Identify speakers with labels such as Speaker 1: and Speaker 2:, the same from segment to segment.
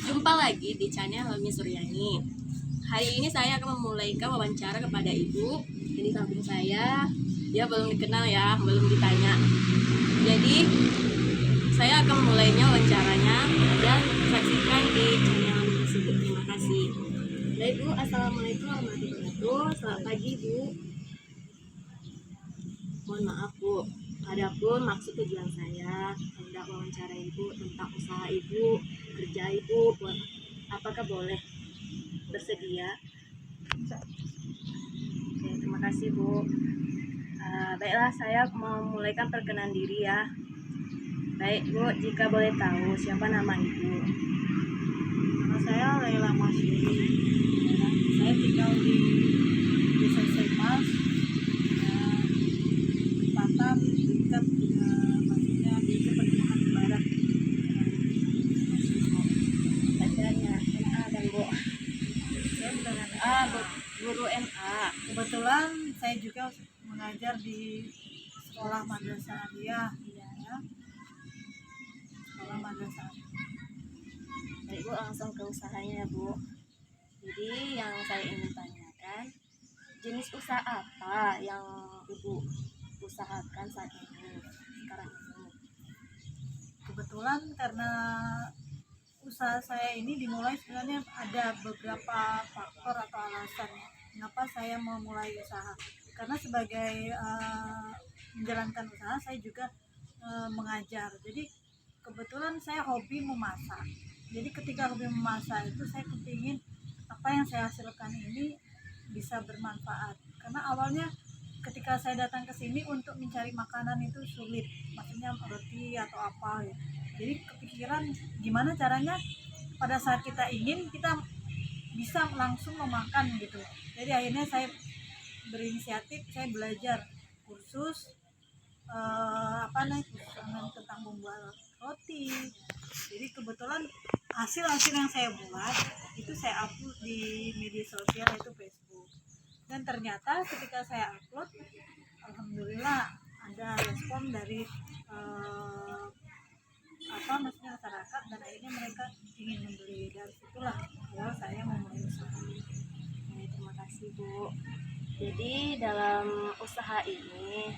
Speaker 1: Jumpa lagi di channel Helmi Suryani. Hari ini saya akan memulaikan wawancara kepada ibu. Ini samping saya, dia belum dikenal ya, belum ditanya. Jadi saya akan memulainya wawancaranya dan saksikan di channel Helmi tersebut. Terima kasih. Baik Bu, assalamualaikum warahmatullahi wabarakatuh. Selamat pagi Bu. Mohon maaf Bu, adapun maksud tujuan saya hendak wawancara Ibu tentang usaha Ibu, kerja Ibu, apakah boleh bersedia? Oke, terima kasih Bu. Baiklah, saya memulaikan perkenalan diri ya. Baik Bu, jika boleh tahu siapa nama Ibu?
Speaker 2: Nama saya Laila Masyuri. Saya tinggal di Desa Semas, Batam, dekat maksudnya di Pegunungan Barat.
Speaker 1: Bacanya MA dan Bu.
Speaker 2: Saya bukan
Speaker 1: Guru MA.
Speaker 2: kebetulan saya juga mengajar di sekolah madrasah aliyah, ya. Sekolah madrasah.
Speaker 1: Baik Bu, langsung ke usahanya ya Bu. Jadi yang saya ingin tanyakan, jenis usaha apa yang Ibu usahakan saat ini, sekarang ini?
Speaker 2: Kebetulan karena usaha saya ini dimulai sebenarnya ada beberapa faktor atau alasan mengapa saya memulai usaha. Karena sebagai menjalankan usaha saya juga mengajar. Jadi kebetulan saya hobi memasak. Jadi ketika hobi memasak itu saya kepingin apa yang saya hasilkan ini bisa bermanfaat. Karena awalnya ketika saya datang ke sini untuk mencari makanan itu sulit, maksudnya roti atau apa ya. Jadi kepikiran gimana caranya pada saat kita ingin kita bisa langsung memakan gitu. Jadi akhirnya saya berinisiatif, saya belajar kursus kursus online tentang membuat roti. Jadi kebetulan hasil-hasil yang saya buat itu saya upload di media sosial yaitu Facebook. Dan ternyata ketika saya upload, alhamdulillah ada respon dari maksudnya masyarakat, dan akhirnya mereka ingin membeli. Dari situlah awal saya memulai usaha.
Speaker 1: Terima kasih Bu. Jadi dalam usaha ini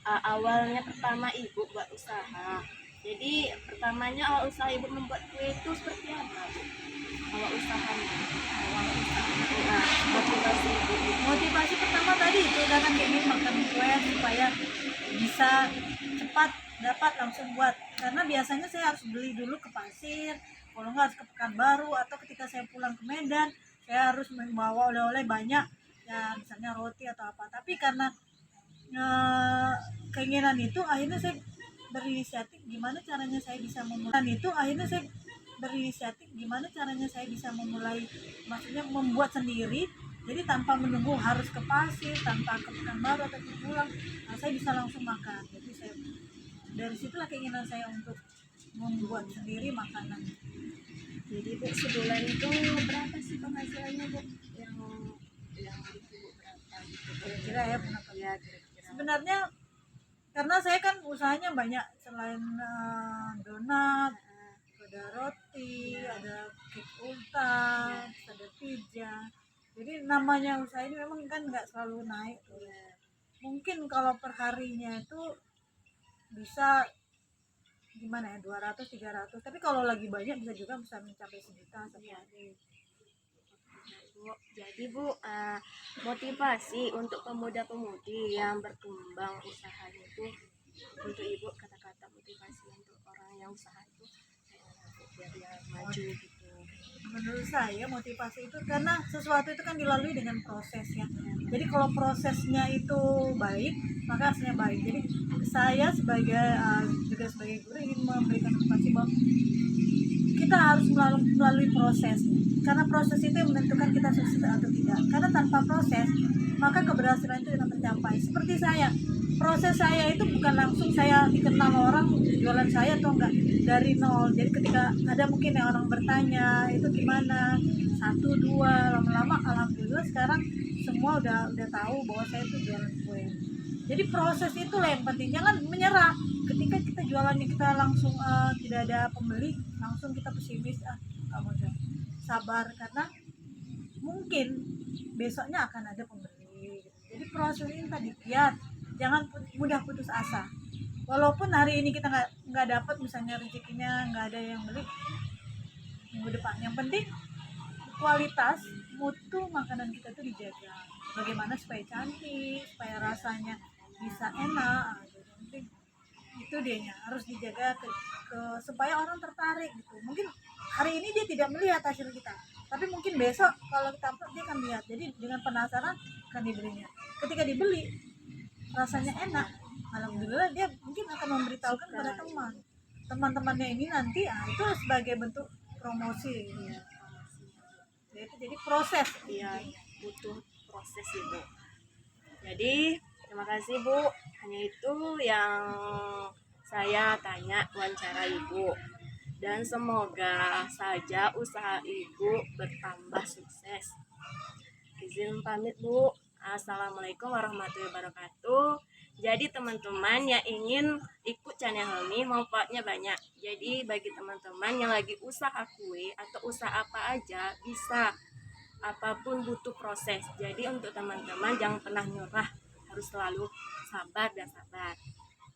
Speaker 1: awalnya pertama Ibu buat usaha. Jadi pertamanya awal usaha Ibu membuat kue itu seperti apa Bu? Awal usahanya. Motivasi Ibu.
Speaker 2: Motivasi pertama tadi itu karena ingin makan kue supaya bisa cepat dapat langsung buat. Karena biasanya saya harus beli dulu ke pasir, kalau nggak harus ke Pekanbaru, atau ketika saya pulang ke Medan saya harus membawa oleh-oleh banyak ya, misalnya roti atau apa. Tapi karena keinginan itu akhirnya saya berinisiatif gimana caranya saya bisa memulai, maksudnya membuat sendiri. Jadi tanpa menunggu harus ke pasir, tanpa ke Pekanbaru atau ke pulang, saya bisa langsung makan. Jadi saya dari situlah keinginan saya untuk membuat sendiri makanan.
Speaker 1: Jadi Bu, sebulan itu berapa sih penghasilannya Bu? Yang Ibu berapa gitu?
Speaker 2: Kira-kira ya berapa?
Speaker 1: Ya kira-kira.
Speaker 2: Sebenarnya karena saya kan usahanya banyak, selain donat, ada roti, ada cake ulta, ada pizza. Jadi namanya usaha ini memang kan nggak selalu naik. Mungkin kalau perharinya itu bisa gimana ya, 200 300, tapi kalau lagi banyak bisa mencapai 1 juta satu hari.
Speaker 1: Bu, jadi Bu, motivasi untuk pemuda-pemudi yang berkembang usahanya itu, untuk Ibu kata-kata motivasi untuk orang yang usaha itu. biar dia maju gitu.
Speaker 2: Menurut saya motivasi itu karena sesuatu itu kan dilalui dengan proses ya. Jadi kalau prosesnya itu baik, maka hasilnya baik. Jadi saya sebagai juga sebagai guru ingin memberikan motivasi bahwa kita harus melalui proses, karena proses itu yang menentukan kita sukses atau tidak. Karena tanpa proses maka keberhasilan itu tidak tercapai. Seperti saya, proses saya itu bukan langsung saya dikenal orang jualan saya atau enggak, dari nol. Jadi ketika ada mungkin yang orang bertanya itu gimana, satu dua, lama-lama alhamdulillah sekarang semua udah tahu bahwa saya itu jualan kue. Jadi proses itulah yang penting, jangan menyerah. Ketika kita jualannya kita langsung tidak ada pembeli, langsung kita pesimis, kamu udah sabar, karena mungkin besoknya akan ada pembeli. Jadi proses ini tadi, ya jangan mudah putus asa. Walaupun hari ini kita nggak dapat, misalnya rezekinya nggak ada yang beli, minggu depan. Yang penting kualitas, mutu makanan kita itu dijaga. Bagaimana supaya cantik, supaya rasanya bisa enak. Yang penting itu dia harus dijaga supaya orang tertarik gitu. Mungkin hari ini dia tidak melihat hasil kita, tapi mungkin besok kalau kita upload dia akan lihat. Jadi dengan penasaran akan dibelinya. Ketika dibeli rasanya enak, alhamdulillah dia mungkin akan memberitahukan kepada teman-temannya ini nanti. Itu sebagai bentuk promosi ya. Jadi proses.
Speaker 1: Iya, butuh proses Ibu. Jadi terima kasih Bu, hanya itu yang saya tanya wawancara Ibu, dan semoga saja usaha Ibu bertambah sukses. Izin pamit Bu. Assalamualaikum warahmatullahi wabarakatuh. Jadi teman-teman yang ingin ikut channel Helmi manfaatnya banyak. Jadi bagi teman-teman yang lagi usaha kue atau usaha apa aja bisa, apapun butuh proses. Jadi untuk teman-teman jangan pernah nyerah, harus selalu sabar dan sabar.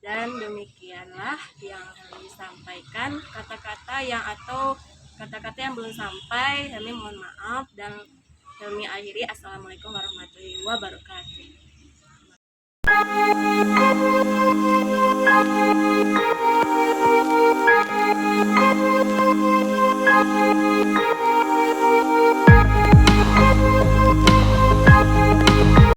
Speaker 1: Dan demikianlah yang Helmi sampaikan. Kata-kata yang belum sampai, Helmi mohon maaf, dan Helmi akhiri. Assalamualaikum warahmatullahi wabarakatuh.